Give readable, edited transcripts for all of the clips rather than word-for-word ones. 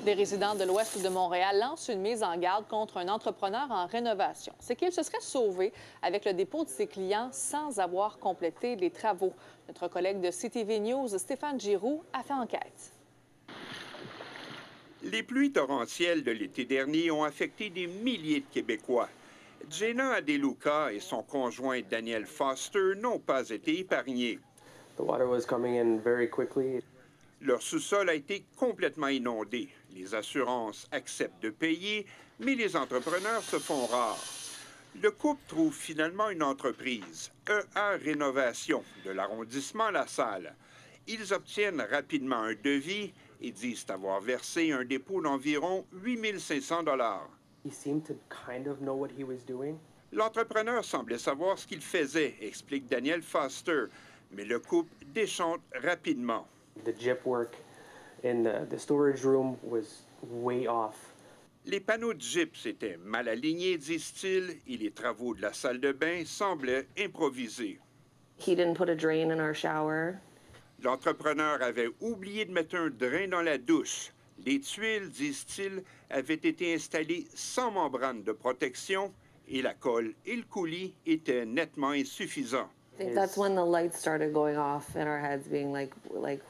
Des résidents de l'ouest de Montréal lancent une mise en garde contre un entrepreneur en rénovation. C'est qu'il se serait sauvé avec le dépôt de ses clients sans avoir complété les travaux. Notre collègue de CTV News, Stéphane Giroux, a fait enquête. Les pluies torrentielles de l'été dernier ont affecté des milliers de Québécois. Jenna Adeluca et son conjoint Daniel Foster n'ont pas été épargnés. The water was coming in very quickly. Leur sous-sol a été complètement inondé. Les assurances acceptent de payer, mais les entrepreneurs se font rares. Le couple trouve finalement une entreprise, EA Rénovation, de l'arrondissement La Salle. Ils obtiennent rapidement un devis et disent avoir versé un dépôt d'environ 8 500 $. He seemed to kind of know what he was doing. L'entrepreneur semblait savoir ce qu'il faisait, explique Daniel Foster, mais le couple déchante rapidement. The gyp work in the storage room was way off. Les panneaux de gyps étaient mal alignés, disent-ils, et les travaux de la salle de bain semblaient improvisés. He didn't put a drain in our shower. L'entrepreneur avait oublié de mettre un drain dans la douche. Les tuiles, disent-ils, avaient été installées sans membrane de protection et la colle et le coulis étaient nettement insuffisants. I think that's when the lights started going off in our heads, being like,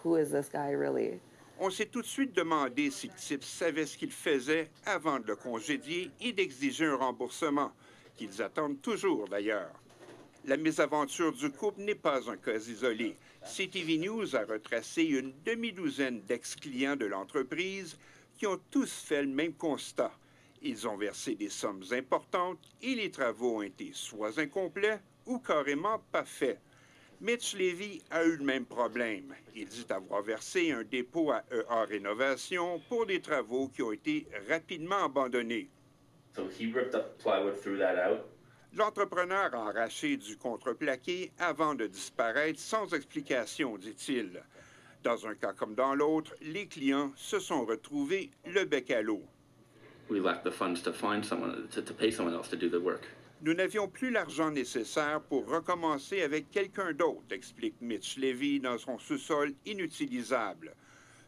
who is this guy really? On s'est tout de suite demandé si le type savait ce qu'il faisait avant de le congédier et d'exiger un remboursement, qu'ils attendent toujours d'ailleurs. La mésaventure du couple n'est pas un cas isolé. CTV News a retracé une demi-douzaine d'ex-clients de l'entreprise qui ont tous fait le même constat. Ils ont versé des sommes importantes et les travaux ont été soit incomplets ou carrément pas faits. Mitch Levy a eu le même problème. Il dit avoir versé un dépôt à EA Rénovation pour des travaux qui ont été rapidement abandonnés. So he ripped up plywood, threw that out. L'entrepreneur a arraché du contreplaqué avant de disparaître sans explication, dit-il. Dans un cas comme dans l'autre, les clients se sont retrouvés le bec à l'eau. We lacked the funds to find someone, to pay someone else to do the work. Nous n'avions plus l'argent nécessaire pour recommencer avec quelqu'un d'autre, explique Mitch Levy dans son sous-sol inutilisable.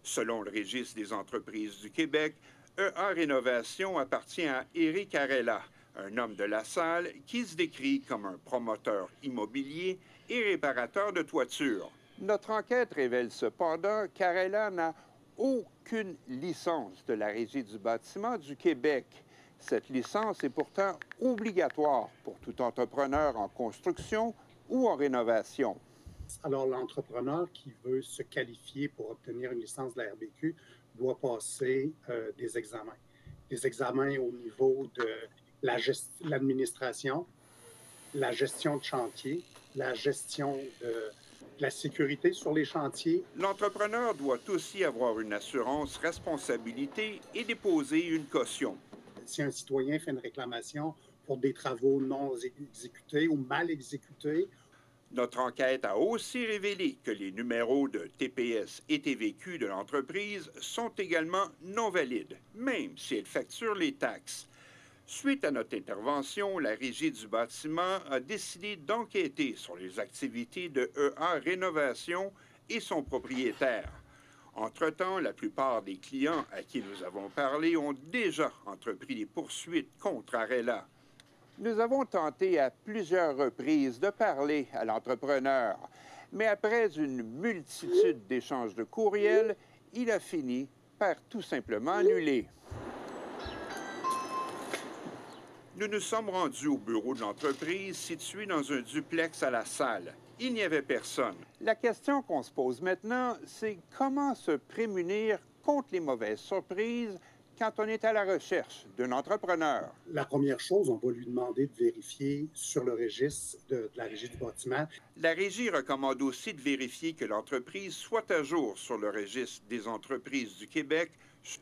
Selon le registre des entreprises du Québec, EA Rénovation appartient à Éric Arella, un homme de La Salle qui se décrit comme un promoteur immobilier et réparateur de toitures. Notre enquête révèle cependant qu'Arella n'a aucune licence de la Régie du bâtiment du Québec. Cette licence est pourtant obligatoire pour tout entrepreneur en construction ou en rénovation. Alors, l'entrepreneur qui veut se qualifier pour obtenir une licence de la RBQ doit passer des examens. Des examens au niveau de l'administration, la gestion de chantier, la gestion de la sécurité sur les chantiers. L'entrepreneur doit aussi avoir une assurance responsabilité et déposer une caution. Si un citoyen fait une réclamation pour des travaux non exécutés ou mal exécutés. Notre enquête a aussi révélé que les numéros de TPS et TVQ de l'entreprise sont également non valides, même si elle facture les taxes. Suite à notre intervention, la Régie du bâtiment a décidé d'enquêter sur les activités de EA Rénovation et son propriétaire. Entre-temps, la plupart des clients à qui nous avons parlé ont déjà entrepris des poursuites contre Arella. Nous avons tenté à plusieurs reprises de parler à l'entrepreneur, mais après une multitude d'échanges de courriels, il a fini par tout simplement annuler. Nous nous sommes rendus au bureau de l'entreprise situé dans un duplex à La Salle. Il n'y avait personne. La question qu'on se pose maintenant, c'est comment se prémunir contre les mauvaises surprises quand on est à la recherche d'un entrepreneur. La première chose, on va lui demander de vérifier sur le registre de la Régie du bâtiment. La Régie recommande aussi de vérifier que l'entreprise soit à jour sur le registre des entreprises du Québec,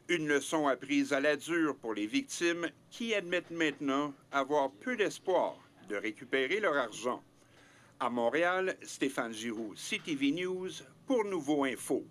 une leçon apprise à la dure pour les victimes qui admettent maintenant avoir peu d'espoir de récupérer leur argent. À Montréal, Stéphane Giroux, CTV News, pour Nouveau Info.